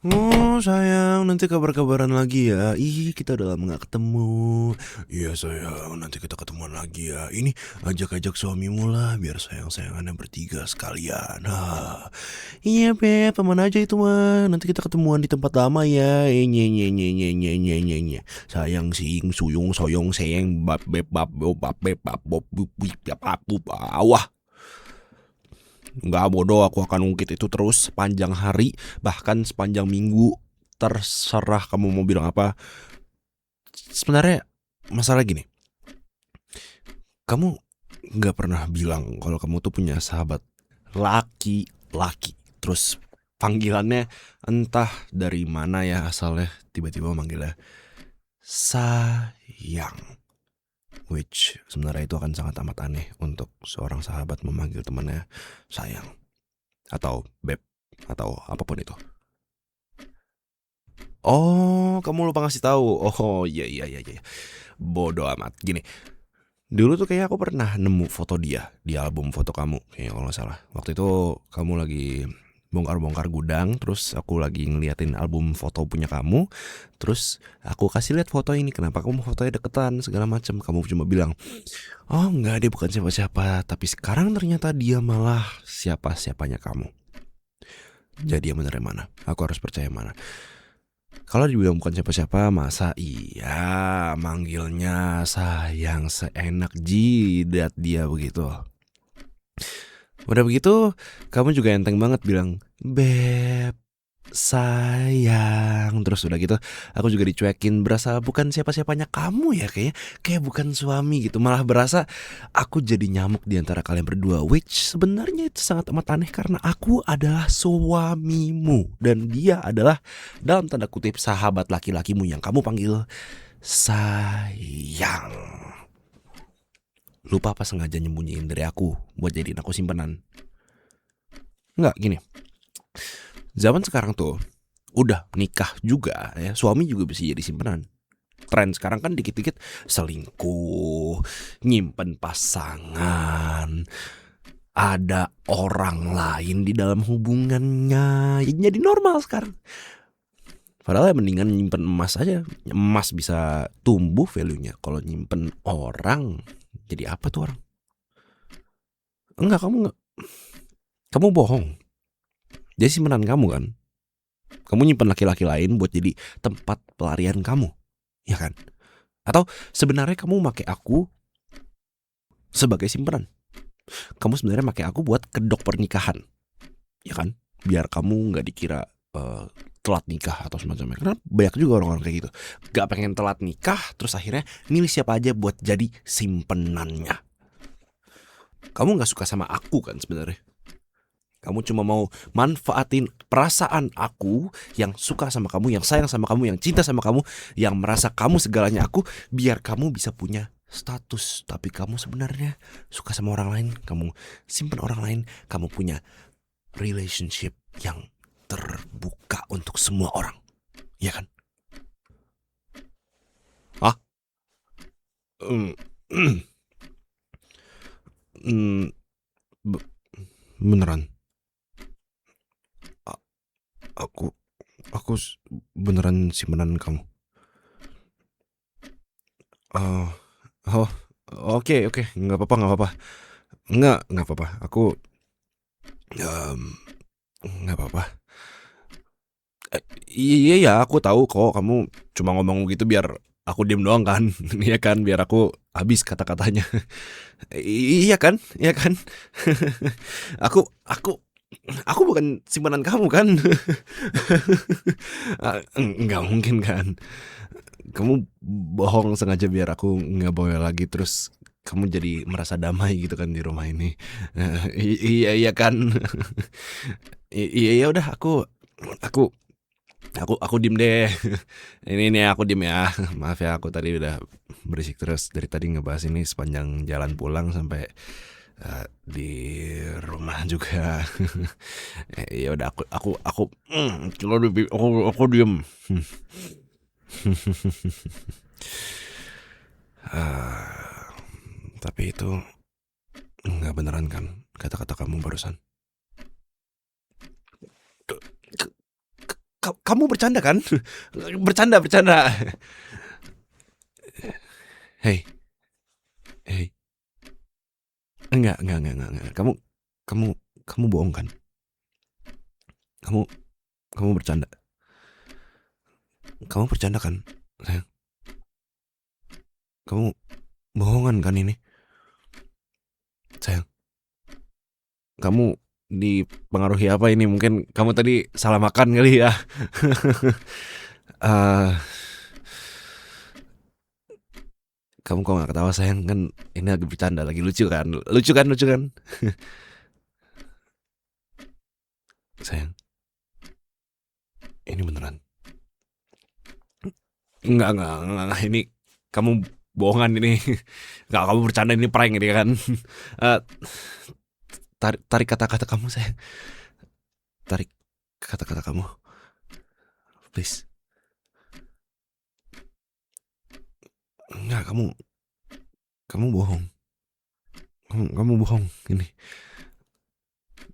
Oh sayang, nanti kabar-kabaran lagi ya. Ih, kita udah lama gak ketemu. Iya sayang, nanti kita ketemuan lagi ya. Ini ajak-ajak suamimu lah, biar sayang-sayangannya bertiga sekalian. Iya beb, teman aja itu mah. Nanti kita ketemuan di tempat lama ya. Nye nye nye nye nye nye nye nye. Sayang sing suyung soyong sayang bab beb bab beb bab bob bub bib bab bab. Wah, nggak bodoh, aku akan ungkit itu terus sepanjang hari, bahkan sepanjang minggu. Terserah kamu mau bilang apa. Sebenarnya masalah gini, kamu nggak pernah bilang kalau kamu tuh punya sahabat laki-laki. Terus panggilannya entah dari mana ya asalnya, tiba-tiba manggilnya sayang. Which sebenarnya itu akan sangat amat aneh untuk seorang sahabat memanggil temannya sayang atau beb atau apapun itu. Oh, kamu lupa ngasih tahu. Oh, iya iya iya iya. Bodoh amat. Gini, dulu tuh kayak aku pernah nemu foto dia di album foto kamu, kayaknya kalau nggak salah. Waktu itu kamu lagi bongkar-bongkar gudang, terus aku lagi ngeliatin album foto punya kamu, terus aku kasih lihat foto ini. Kenapa kamu fotonya deketan segala macam? Kamu cuma bilang, oh enggak, dia bukan siapa-siapa. Tapi sekarang ternyata dia malah siapa-siapanya kamu. Jadi yang bener yang mana? Aku harus percaya mana? Kalau dibilang bukan siapa-siapa, masa iya manggilnya sayang seenak jidat dia begitu. Udah begitu, kamu juga enteng banget bilang, beb, sayang. Terus udah gitu, aku juga dicuekin, berasa bukan siapa-siapanya kamu ya, kayak bukan suami gitu. Malah berasa aku jadi nyamuk di antara kalian berdua. Which sebenarnya itu sangat amat aneh karena aku adalah suamimu dan dia adalah dalam tanda kutip sahabat laki-lakimu yang kamu panggil sayang. Lupa apa sengaja nyembunyiin dari aku buat jadiin aku simpenan? Enggak, gini. Zaman sekarang tuh udah nikah juga ya, suami juga bisa jadi simpenan. Tren sekarang kan dikit-dikit selingkuh, nyimpen pasangan, ada orang lain di dalam hubungannya. Jadi normal sekarang. Padahal ya mendingan nyimpen emas aja. Emas bisa tumbuh value-nya. Kalau nyimpen orang, jadi apa tuh orang? Enggak, kamu bohong. Jadi simpenan kamu kan. Kamu nyimpen laki-laki lain buat jadi tempat pelarian kamu, ya kan? Atau sebenarnya kamu pakai aku sebagai simpenan. Kamu sebenarnya pakai aku buat kedok pernikahan, ya kan? Biar kamu nggak dikira telat nikah atau semacamnya. Karena banyak juga orang-orang kayak gitu, gak pengen telat nikah, terus akhirnya milih siapa aja buat jadi simpenannya. Kamu nggak suka sama aku kan sebenarnya? Kamu cuma mau manfaatin perasaan aku yang suka sama kamu, yang sayang sama kamu, yang cinta sama kamu, yang merasa kamu segalanya aku, biar kamu bisa punya status. Tapi kamu sebenarnya suka sama orang lain, kamu simpan orang lain, kamu punya relationship yang terbuka untuk semua orang, ya kan? Ah, mm, mm, beneran? A- Aku, aku beneran simpanan kamu. Oh, oh, oke oke, nggak apa-apa nggak apa-apa. Nggak apa-apa. Aku nggak apa-apa. Iya ya, aku tahu kok kamu cuma ngomong gitu biar aku diem doang kan, iya kan, biar aku habis kata-katanya. Iya kan, iya kan. aku aku bukan simpanan kamu kan. Nggak mungkin kan. Kamu bohong sengaja biar aku nggak bawa lagi, terus kamu jadi merasa damai gitu kan di rumah ini. Iya iya kan. Iya ya udah aku aku diem deh. Ini aku diem ya. Maaf ya, aku tadi udah berisik terus dari tadi ngebahas ini sepanjang jalan pulang sampai di rumah juga. Ya udah aku diem. Ah, tapi itu nggak beneran kan kata-kata kamu barusan? Kamu bercanda kan? Bercanda, bercanda. Hei, hei. Enggak. Kamu kamu bohong kan? Kamu kamu bercanda. Kamu bercanda kan? Sayang, kamu bohongan kan ini? Sayang, kamu dipengaruhi apa ini? Mungkin kamu tadi salah makan kali ya. Eh, kamu kok gak ketawa sayang, kan ini lagi bercanda, lagi lucu kan? Lucu kan? Sayang, ini beneran. Enggak, ini kamu bohongan ini. Enggak, kamu bercanda, ini prank ini kan. Eh, tarik kata-kata kamu sayang. Tarik kata-kata kamu, please. Enggak, kamu bohong. Kamu bohong ini.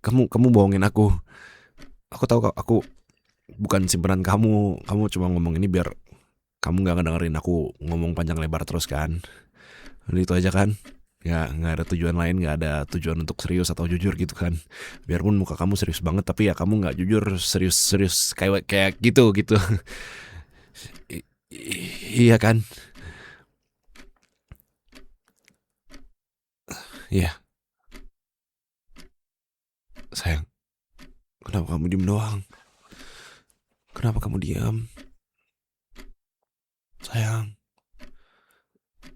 Kamu bohongin aku. Aku tahu kok, aku bukan simpanan kamu. Kamu cuma ngomong ini biar kamu nggak ngedengerin aku ngomong panjang lebar terus kan. Udah itu aja kan. Ya nggak ada tujuan lain, nggak ada tujuan untuk serius atau jujur gitu kan. Biarpun muka kamu serius banget, tapi ya kamu nggak jujur, serius kayak kayak gitu. Iya kan? Iya. Sayang, kenapa kamu diem doang? Kenapa kamu diam? Sayang,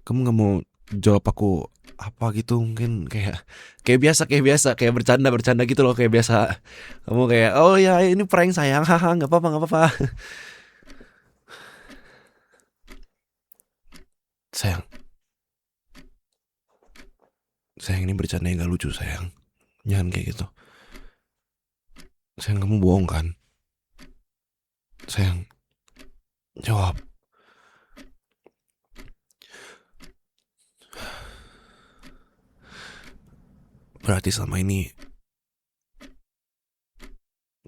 kamu nggak mau jawab aku apa gitu, mungkin kayak biasa kayak bercanda gitu loh, kayak biasa. Kamu kayak, oh ya ini prank sayang, haha, nggak apa-apa. Sayang, sayang, ini bercanda yang gak lucu sayang, jangan kayak gitu. Sayang, kamu bohong kan? Sayang, jawab. Berarti selama ini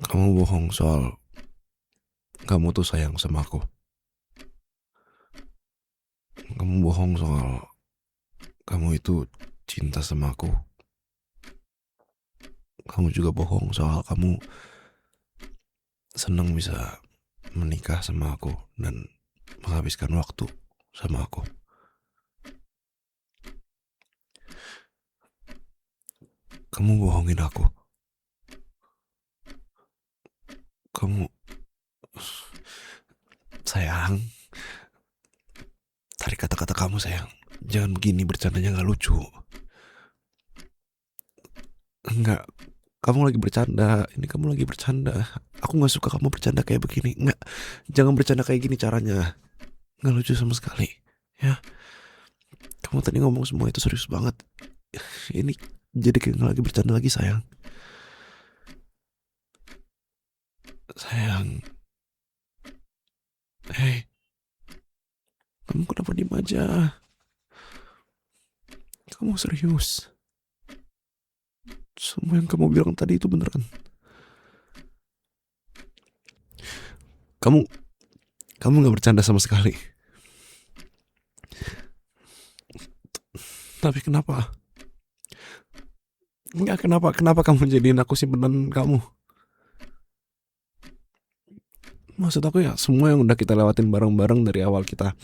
kamu bohong soal kamu tuh sayang sama aku. Kamu bohong soal kamu itu cinta sama aku. Kamu juga bohong soal kamu senang bisa menikah sama aku dan menghabiskan waktu sama aku. Kamu bohongin aku. Kamu, sayang, tarik kata-kata kamu sayang. Jangan begini, bercandanya gak lucu. Enggak, kamu lagi bercanda. Ini kamu lagi bercanda. Aku gak suka kamu bercanda kayak begini. Enggak, jangan bercanda kayak gini caranya. Gak lucu sama sekali. Ya, kamu tadi ngomong semua itu serius banget. Ini jadi kayak gak lagi bercanda lagi sayang. Sayang, hei, kamu kenapa diem aja? Kamu serius? Semua yang kamu bilang tadi itu beneran? Kamu kamu nggak bercanda sama sekali. Tapi kenapa? Enggak, kenapa kamu jadiin aku simpenan kamu? Maksud aku ya semua yang udah kita lewatin bareng-bareng dari awal kita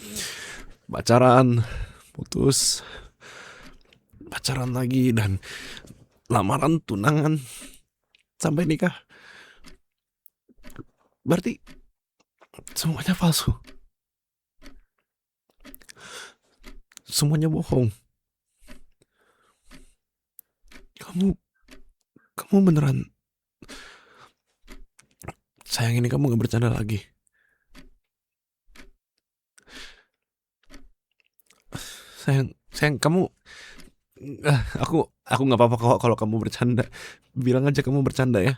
pacaran, putus, pacaran lagi, dan lamaran, tunangan, sampai nikah. Berarti semuanya palsu. Semuanya bohong. Kamu kamu beneran, sayang, ini kamu gak bercanda lagi. Sayang, kamu, aku nggak apa-apa kok kalau kamu bercanda. Bilang aja kamu bercanda ya.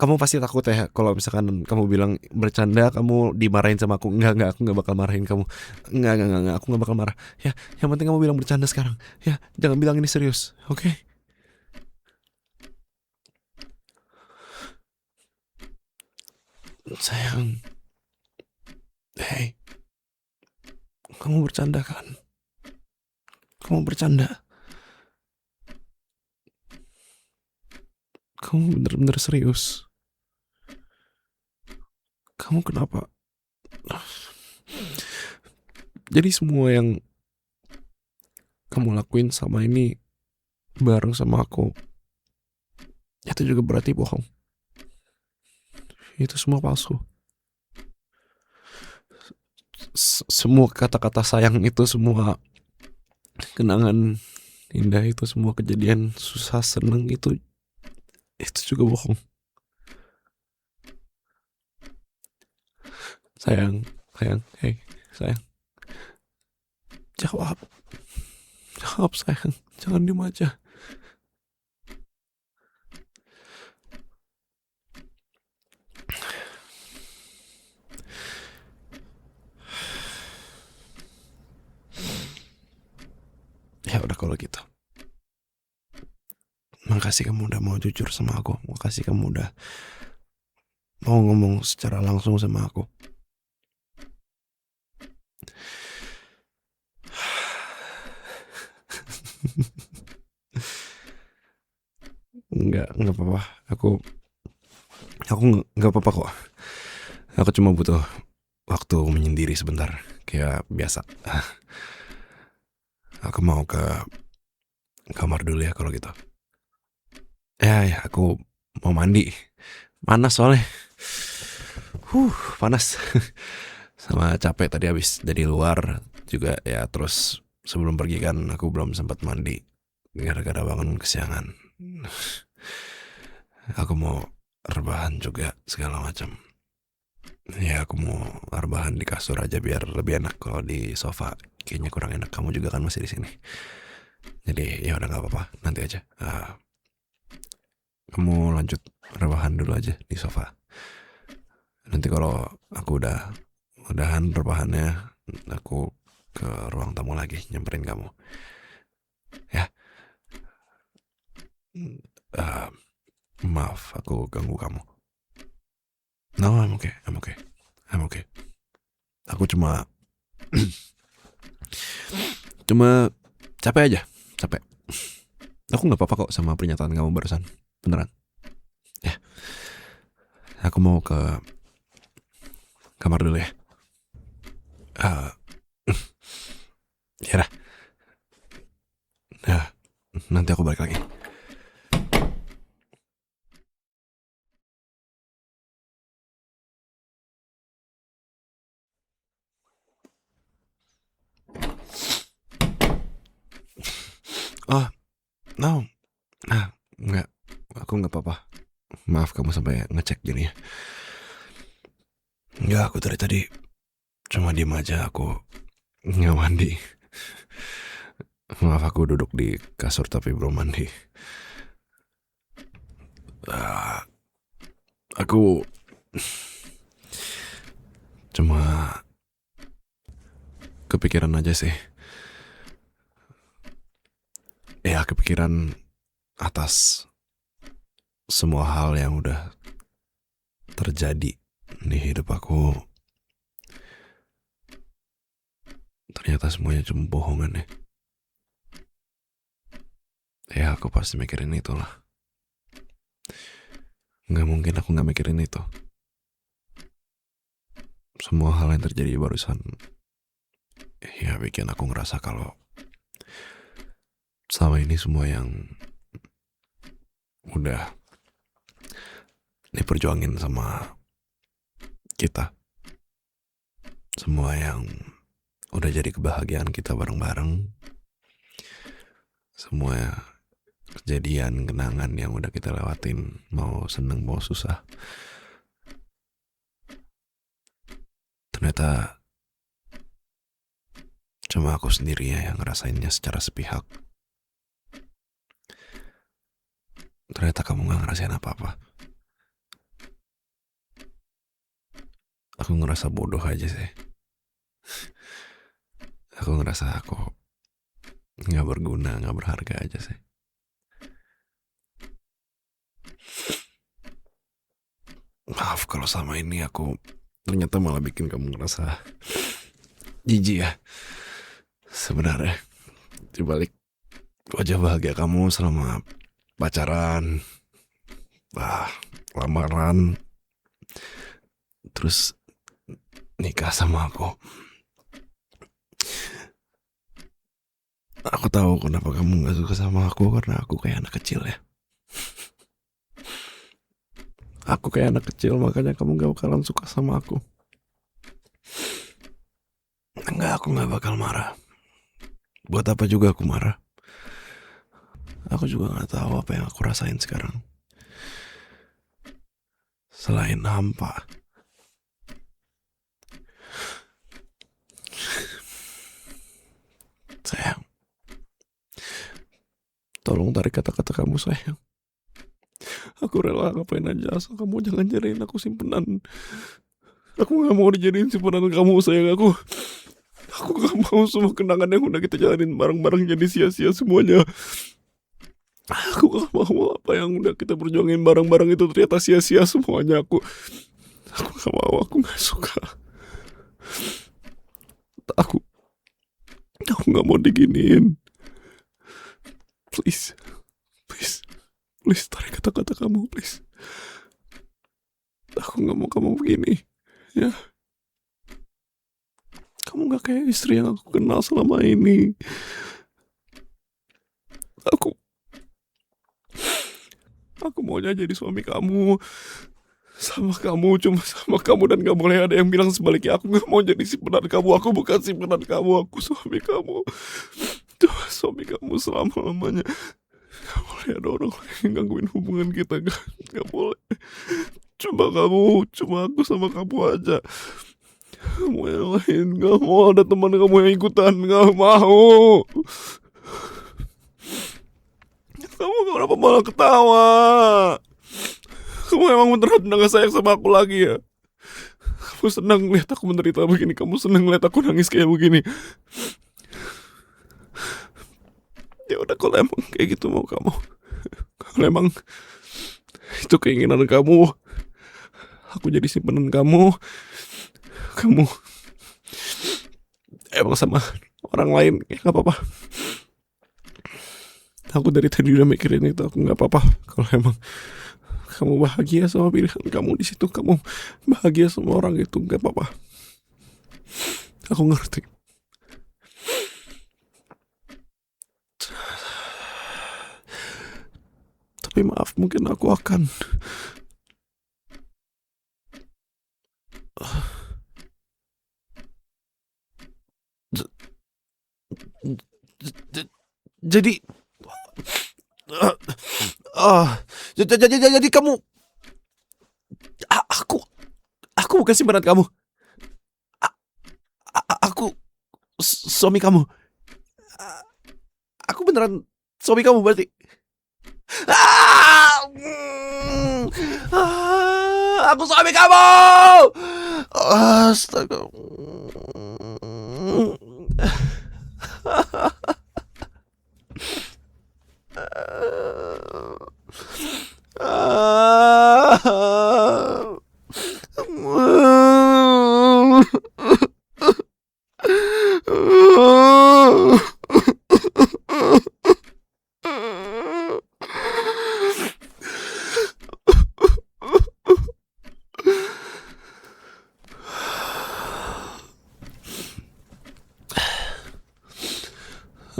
Kamu pasti takut ya kalau misalkan kamu bilang bercanda, kamu dimarahin sama aku. Enggak, aku nggak bakal marahin kamu. Enggak, aku nggak bakal marah. Ya, yang penting kamu bilang bercanda sekarang. Ya, jangan bilang ini serius, oke? Sayang, hey, kamu bercanda kan? Kamu bercanda? Kamu bener-bener serius? Kamu kenapa? Jadi semua yang kamu lakuin sama ini bareng sama aku, itu juga berarti bohong. Itu semua palsu. Semua kata-kata sayang itu, semua kenangan indah itu, semua kejadian susah seneng itu juga bohong. Sayang, sayang, hey, sayang, jawab, jawab sayang, jangan diem aja. Ya udah kalau gitu, makasih kamu udah mau jujur sama aku, makasih kamu udah mau ngomong secara langsung sama aku. Enggak apa-apa. Aku nggak apa-apa kok. Aku cuma butuh waktu menyendiri sebentar, kayak biasa. Aku mau ke kamar dulu ya kalau gitu. Ya, aku mau mandi. Panas soalnya. Panas. Sama capek tadi habis dari luar juga ya, terus sebelum pergi kan aku belum sempat mandi gara-gara bangun kesiangan. Aku mau rebahan juga segala macam. Ya aku mau rebahan di kasur aja biar lebih enak. Kalau di sofa kayaknya kurang enak. Kamu juga kan masih di sini. Jadi ya udah nggak apa-apa, nanti aja. Kamu lanjut rebahan dulu aja di sofa. Nanti kalau aku udahan rebahannya, aku ke ruang tamu lagi nyamperin kamu. Ya, uh, maaf aku ganggu kamu. No, I'm okay, I'm okay, I'm okay. Aku cuma capek aja, capek. Aku nggak apa-apa kok sama pernyataan kamu barusan, beneran. Ya, aku mau ke kamar dulu ya. Uh, ya dah. Nah, nanti aku balik lagi. Oh, no. Nah, nggak. Aku nggak apa-apa. Maaf kamu sampai ngecek gini ya. Nggak, aku dari tadi cuma diem aja. Aku nggak mandi. Maaf, aku duduk di kasur tapi belum mandi. Ah, aku cuma kepikiran aja sih. Ya, kepikiran atas semua hal yang udah terjadi di hidup aku. Ternyata semuanya cuma bohongan ya. Ya, aku pasti mikirin itulah. Nggak mungkin aku nggak mikirin itu. Semua hal yang terjadi barusan ya bikin aku ngerasa kalau selama ini semua yang udah diperjuangin sama kita, semua yang udah jadi kebahagiaan kita bareng-bareng, semua kejadian, kenangan yang udah kita lewatin, mau seneng mau susah, ternyata cuma aku sendiri ya yang ngerasainnya secara sepihak. Ternyata kamu gak ngerasain apa-apa. Aku ngerasa bodoh aja sih. Aku ngerasa aku gak berguna, gak berharga aja sih. Maaf kalau sama ini aku ternyata malah bikin kamu ngerasa jijik ya. Sebenarnya dibalik wajah bahagia kamu selama pacaran, lamaran, terus nikah sama aku tahu kenapa kamu gak suka sama aku, karena aku kayak anak kecil ya. Aku kayak anak kecil, makanya kamu gak bakalan suka sama aku. Enggak, aku gak bakal marah. Buat apa juga aku marah? Aku juga gak tahu apa yang aku rasain sekarang selain hampa. Sayang, tolong tarik kata-kata kamu, sayang. Aku rela ngapain aja asal kamu jangan jadiin aku simpenan. Aku gak mau dijadiin simpenan kamu, sayang. Aku gak mau semua kenangan yang udah kita jalanin bareng-bareng jadi sia-sia semuanya. Aku gak mau apa yang udah kita perjuangin bareng-bareng itu ternyata sia-sia semuanya. Aku gak mau, aku gak suka. Aku gak mau diginiin. Please tarik kata-kata kamu, please. Aku gak mau kamu begini, ya. Kamu gak kayak istri yang aku kenal selama ini. Aku maunya jadi suami kamu, sama kamu, cuma sama kamu, dan gak boleh ada yang bilang sebaliknya. Aku gak mau jadi simpenan kamu. Aku bukan simpenan kamu, aku suami kamu. Cuma suami kamu selama-lamanya. Gak boleh ada orang lain yang gangguin hubungan kita. Gak boleh. Cuma aku sama kamu aja. Kamu yang lain, gak mau ada teman kamu yang ikutan. Gak mau. Kamu kenapa malah ketawa? Kamu emang beneran udah gak sayang sama aku lagi ya? Kamu senang lihat aku menderita begini? Kamu senang lihat aku nangis kayak begini? Ya udah, kalau emang kayak gitu mau kamu, kalau emang itu keinginan kamu, aku jadi simpanan kamu emang sama orang lain, ya gak apa-apa. Aku dari tadi udah mikirin itu, aku gak apa-apa. Kalau emang kamu bahagia sama pilihan kamu di situ, kamu bahagia sama orang itu, gak apa-apa. Aku ngerti. Tapi maaf, mungkin aku akan jadi jadi kamu, aku bukan simpanan kamu. Aku suami kamu. Aku beneran suami kamu berarti. Aku suami kamu. Astaga.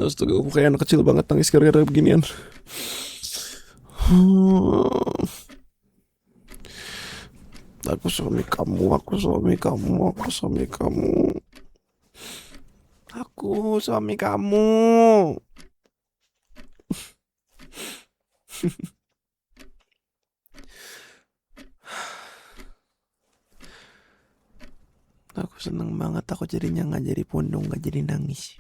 Astaga, aku kayak anak kecil banget nangis gara-gara beginian. Aku suami kamu. Aku suami kamu. Aku seneng banget, aku jadinya gak jadi pundung, gak jadi nangis.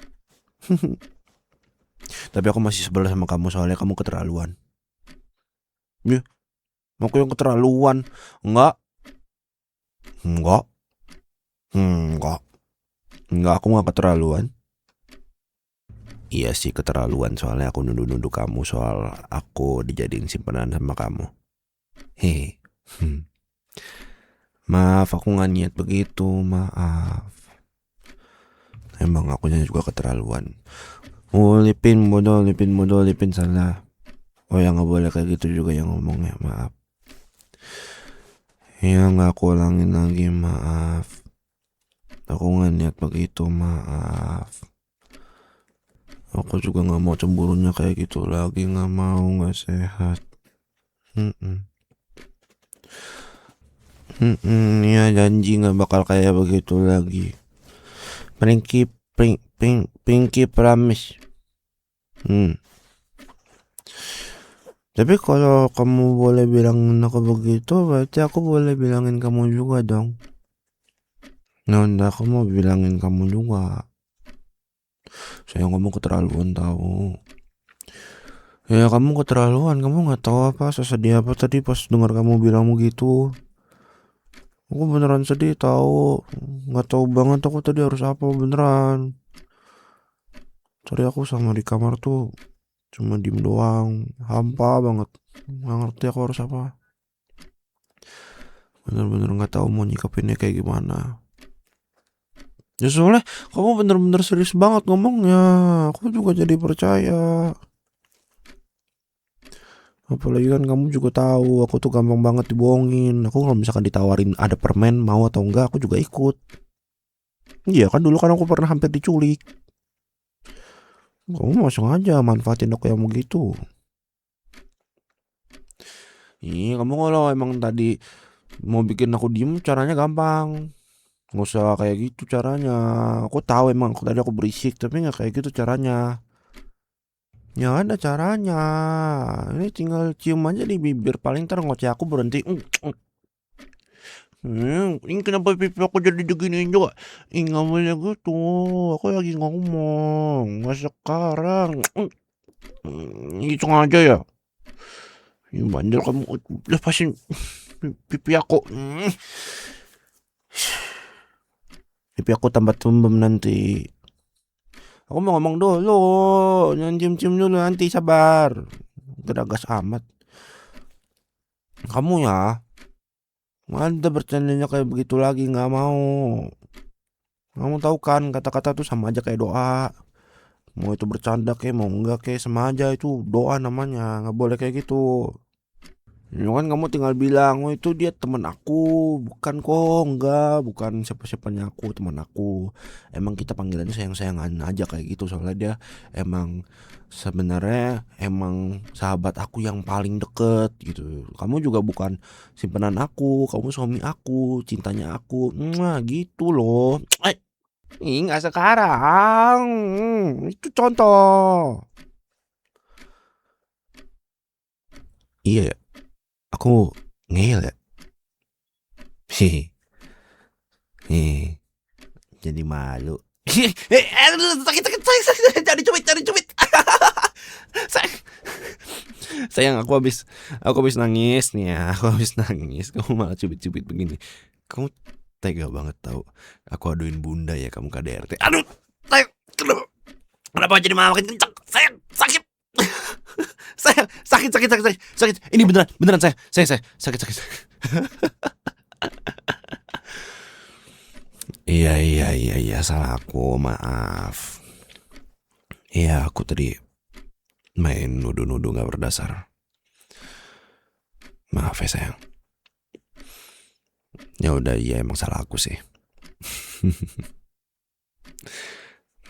Tapi aku masih sebel sama kamu soalnya kamu keterlaluan. Ya, aku yang keterlaluan. Enggak, aku gak keterlaluan. Iya sih keterlaluan, soalnya aku nuduh-nuduh kamu soal aku dijadiin simpanan sama kamu. Hehe. Maaf, aku nggak niat begitu, maaf. Emang akunya juga keterlaluan. Lipin bodoh, lipin salah. Oh ya nggak boleh kayak gitu juga yang ngomongnya, maaf. Ya nggak aku ulangin lagi, maaf. Aku nggak niat begitu, maaf. Aku juga nggak mau cemburunya kayak gitu lagi, nggak mau, nggak sehat. Mm-mm. Ya janji nggak bakal kayak begitu lagi. Pinky promise. Hmm. Tapi kalau kamu boleh bilangin aku begitu, berarti aku boleh bilangin kamu juga dong. Nah, aku mau bilangin kamu juga. Saya ngomong keterlaluan tahu. Ya kamu keterlaluan, kamu nggak tahu apa sesedih apa tadi pas dengar kamu bilang begitu. Aku beneran sedih tahu, nggak tahu banget aku tadi harus apa beneran. Tadi aku sama di kamar tuh cuma diem doang, hampa banget, nggak ngerti aku harus apa. Bener-bener nggak tahu mau nyikapinnya kayak gimana. Ya soalnya kamu bener-bener serius banget ngomongnya, aku juga jadi percaya. Apalagi kan kamu juga tahu aku tuh gampang banget dibohongin. Aku kalau misalkan ditawarin ada permen mau atau enggak aku juga ikut. Iya kan dulu kan aku pernah hampir diculik. Kamu mau sengaja manfaatin aku yang begitu. Iya kamu kalau emang tadi mau bikin aku diem caranya gampang. Nggak usah kayak gitu caranya. Aku tahu emang tadi aku berisik tapi nggak kayak gitu caranya. Ya ada caranya. Ini tinggal cium aja di bibir paling ntar ngoceh aku berhenti. Ini kenapa pipi aku jadi diginiin juga? Ih, nggak boleh gitu. Aku lagi ngomong, nggak sekarang. Itu aja ya. Ini bandel kamu lepasin pipi aku. Pipi aku tambah tumbem nanti. Aku mau ngomong dulu, jangan cium-cium dulu nanti sabar. Geragas amat. Kamu ya, nggak ada bercandanya kayak begitu lagi, nggak mau. Kamu tahu kan kata-kata tuh sama aja kayak doa. Mau itu bercanda kayak mau enggak kayak sama aja itu doa namanya, nggak boleh kayak gitu. Ya kan kamu tinggal bilang, oh itu dia teman aku, bukan kok, enggak, bukan siapa-siapanya aku, teman aku. Emang kita panggilannya sayang-sayangan aja kayak gitu soalnya dia emang sebenarnya emang sahabat aku yang paling deket gitu. Kamu juga bukan simpenan aku, kamu suami aku, cintanya aku, gitu loh. Nggak sekarang. Itu contoh. Iya ya, aku ngeyel ya. Hehe. Jadi malu. Sakit. Cari cubit. Sayang, aku habis nangis nih ya. Aku habis nangis. Kamu malah cubit-cubit begini. Kamu tega banget tahu. Aku aduin bunda ya kamu KDRT. Aduh, sayang, kenapa jadi malah makin kencang? Sayang, sakit. Sayang, sakit. Ini beneran saya sakit. Iya, salah aku, maaf. Iya, aku tadi main nuduh-nuduh gak berdasar. Maaf ya sayang. Ya udah, iya emang salah aku sih.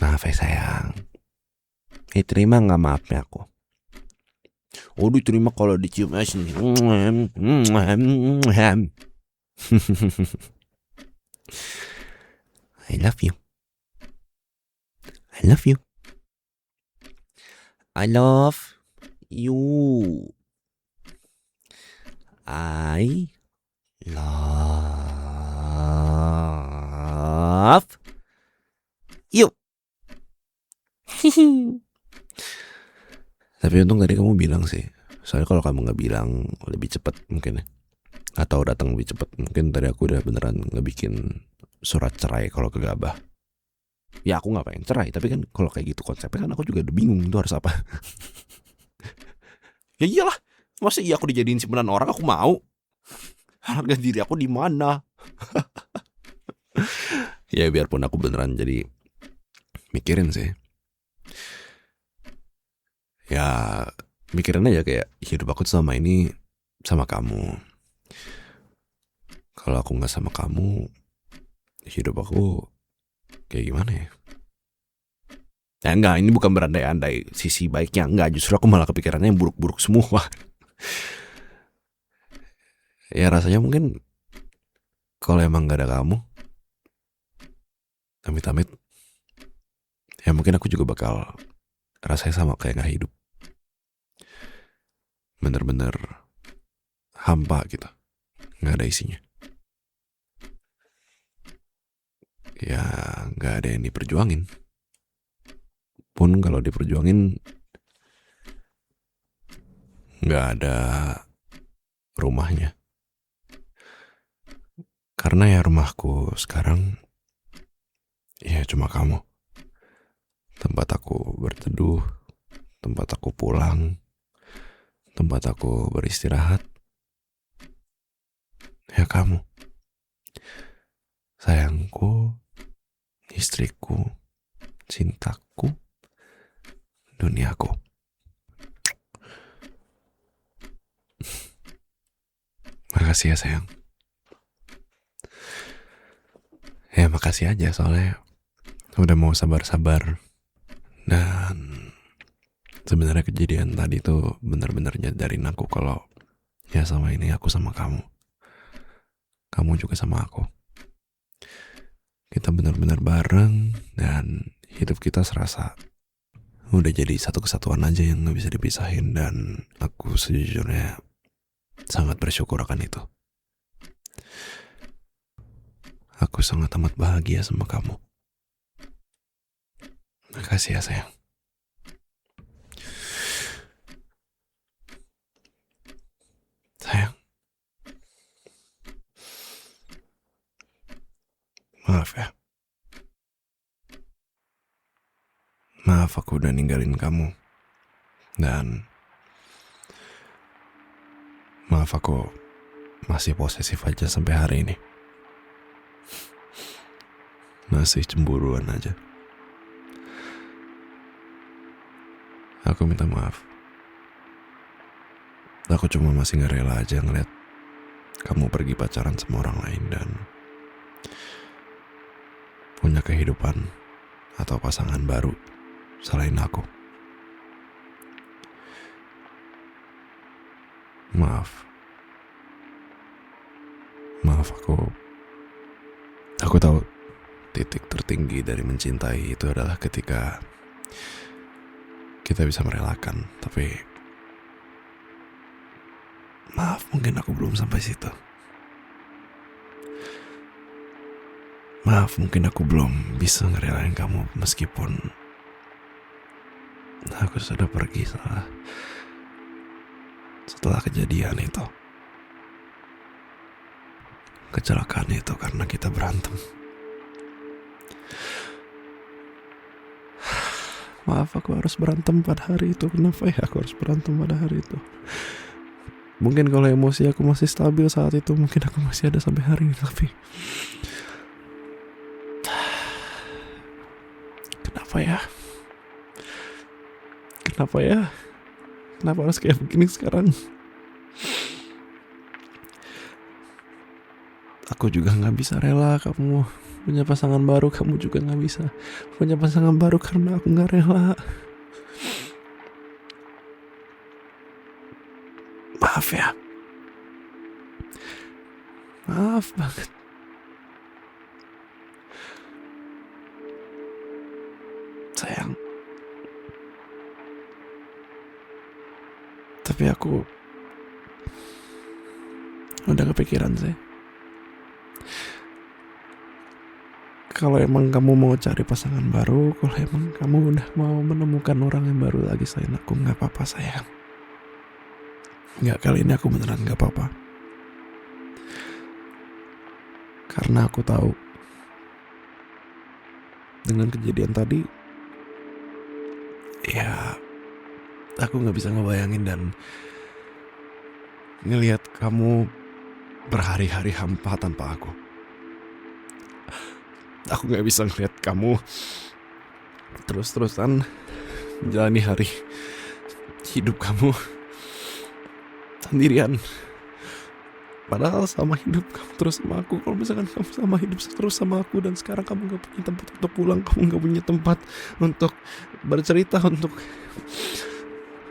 Maaf ya sayang. Terima nggak maafnya aku? Oh, diterima kalau dicium aja nih. I love you. I love you. I love you. I love you. Tapi untung tadi kamu bilang sih. Soalnya kalau kamu nggak bilang lebih cepat mungkin ya. Atau datang lebih cepat mungkin tadi aku udah beneran ngebikin surat cerai kalau gegabah. Ya aku nggak pengen cerai tapi kan kalau kayak gitu konsepnya kan aku juga udah bingung itu harus apa. Ya iyalah, masa iya aku dijadiin simpenan orang aku mau. Harga diri aku di mana? Ya biarpun aku beneran jadi mikirin sih. Ya mikirin aja kayak hidup aku selama ini sama kamu. Kalau aku nggak sama kamu, hidup aku kayak gimana ya? Ya enggak, ini bukan berandai-andai sisi baiknya. Enggak, justru aku malah kepikirannya yang buruk-buruk semua. Ya rasanya mungkin kalau emang gak ada kamu, amit-amit, ya mungkin aku juga bakal rasanya sama kayak gak hidup. Bener-bener hampa gitu, gak ada isinya. Ya gak ada yang diperjuangin. Pun kalau diperjuangin, gak ada rumahnya. Karena ya rumahku sekarang, ya cuma kamu. Tempat aku berteduh, tempat aku pulang, tempat aku beristirahat, ya kamu. Sayangku, istriku, cintaku, duniaku. Makasih ya sayang. Ya makasih aja soalnya udah mau sabar-sabar. Dan sebenarnya kejadian tadi tuh benar-benar nyadarin aku kalau ya sama ini aku sama kamu. Kamu juga sama aku. Kita benar-benar bareng dan hidup kita serasa udah jadi satu kesatuan aja yang gak bisa dipisahin. Dan aku sejujurnya sangat bersyukur akan itu. Aku sangat amat bahagia sama kamu. Makasih ya sayang. Sayang. Maaf ya. Maaf aku udah ninggalin kamu. Dan maaf aku masih posesif aja sampai hari ini. Masih cemburuan aja. Aku minta maaf. Aku cuma masih gak rela aja ngeliat kamu pergi pacaran sama orang lain dan punya kehidupan atau pasangan baru selain aku. Maaf. Maaf aku tahu titik tertinggi dari mencintai itu adalah ketika kita bisa merelakan, tapi maaf mungkin aku belum sampai situ. Maaf mungkin aku belum bisa ngerelain kamu meskipun aku sudah pergi setelah kejadian itu. Kecelakaan itu karena kita berantem. Maaf aku harus berantem pada hari itu. Kenapa ya aku harus berantem pada hari itu? Mungkin kalau emosi aku masih stabil saat itu, mungkin aku masih ada sampai hari ini. Tapi kenapa ya? Kenapa ya? Kenapa harus kayak begini sekarang? Aku juga gak bisa rela kamu punya pasangan baru. Kamu juga gak bisa punya pasangan baru karena aku gak rela. Maaf ya. Maaf banget. Sayang. Tapi aku udah kepikiran sih. Kalau emang kamu mau cari pasangan baru, kalau emang kamu udah mau menemukan orang yang baru lagi selain aku, gak apa-apa sayang. Gak, kali ini aku beneran gak apa-apa. Karena aku tahu dengan kejadian tadi, ya aku gak bisa ngebayangin dan ngelihat kamu berhari-hari hampa tanpa aku. Aku gak bisa ngeliat kamu terus-terusan menjalani hari hidup kamu sendirian. Padahal sama hidup kamu terus sama aku. Kalau misalkan kamu sama hidup terus sama aku dan sekarang kamu gak punya tempat untuk pulang, kamu gak punya tempat untuk bercerita, untuk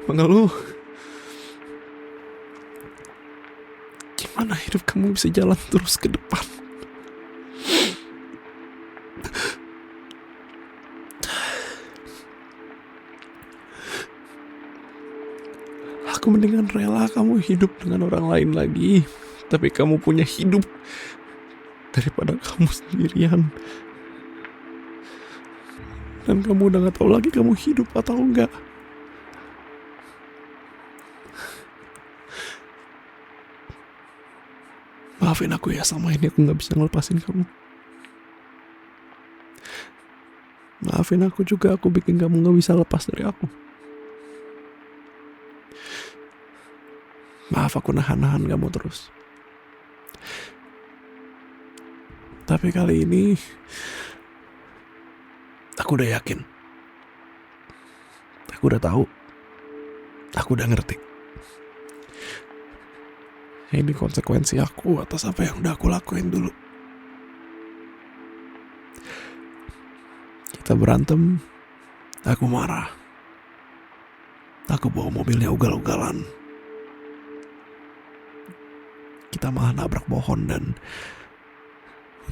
mengeluh, gimana hidup kamu bisa jalan terus ke depan? Aku mendingan rela kamu hidup dengan orang lain lagi, tapi kamu punya hidup, daripada kamu sendirian dan kamu udah gak tahu lagi kamu hidup atau enggak. Maafin aku ya, selama ini aku gak bisa ngelepasin kamu. Maafin aku juga, aku bikin kamu gak bisa lepas dari aku. Maaf aku nahan-nahan kamu terus. Tapi kali ini aku udah yakin. Aku udah tahu. Aku udah ngerti. Ini konsekuensi aku atas apa yang udah aku lakuin dulu. Kita berantem, aku marah. Aku bawa mobilnya ugal-ugalan. Kita malah nabrak pohon dan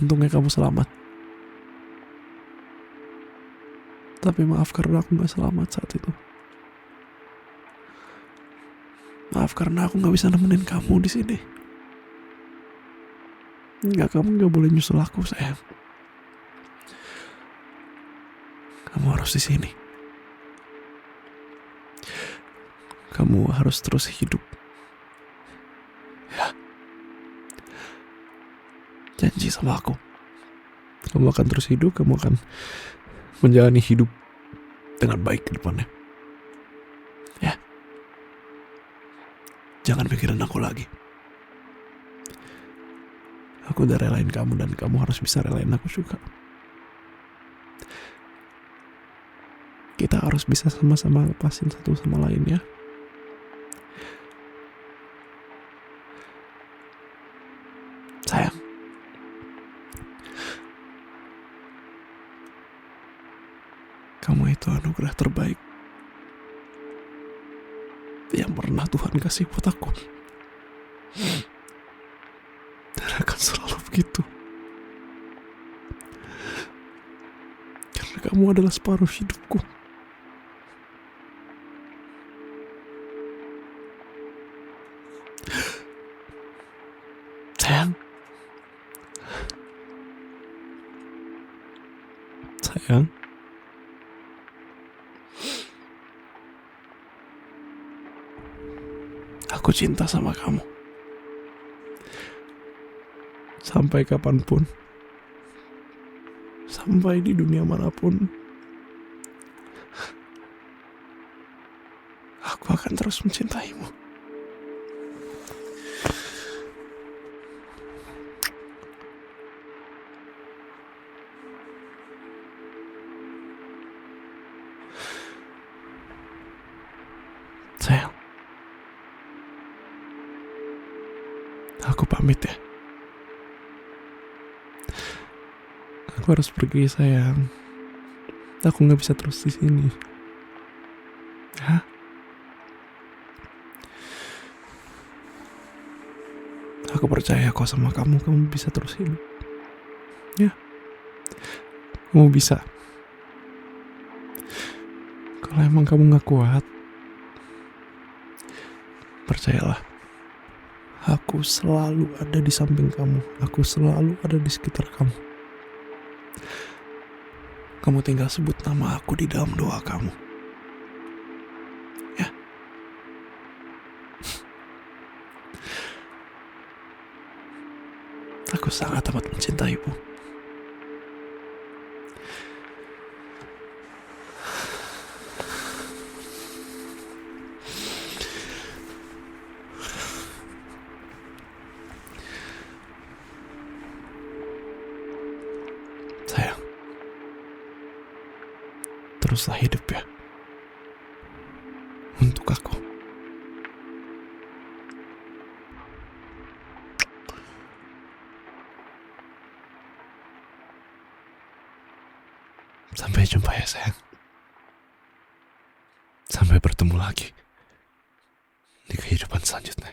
untungnya kamu selamat. Tapi maaf karena aku gak selamat saat itu. Maaf karena aku gak bisa nemenin kamu di sini. Enggak, kamu gak boleh nyusul aku, sayang. Kamu harus di sini. Kamu harus terus hidup. Ya. Janji sama aku. Kamu akan terus hidup, kamu akan menjalani hidup dengan baik ke depannya. Ya. Jangan pikirin aku lagi. Aku udah relain kamu dan kamu harus bisa relain aku juga. Kita harus bisa sama-sama lepasin satu sama lain ya. Sayang. Kamu itu anugerah terbaik yang pernah Tuhan kasih buat aku. Dan akan selalu begitu. Karena kamu adalah separuh hidupku. Sayang. Sayang. Aku cinta sama kamu. Sampai kapanpun. Sampai di dunia manapun. Aku akan terus mencintaimu. Sayang. Aku pamit ya. Aku harus pergi, sayang. Aku nggak bisa terus di sini. Hah? Aku percaya kok sama kamu. Kamu bisa terus hidup. Ya. Kamu bisa. Kalau emang kamu nggak kuat, percayalah. Aku selalu ada di samping kamu. Aku selalu ada di sekitar kamu. Kamu tinggal sebut nama aku di dalam doa kamu. Ya. Aku sangat amat mencintaimu. teruslah hidup ya. Untuk aku. Sampai jumpa ya sayang. Sampai bertemu lagi di kehidupan selanjutnya.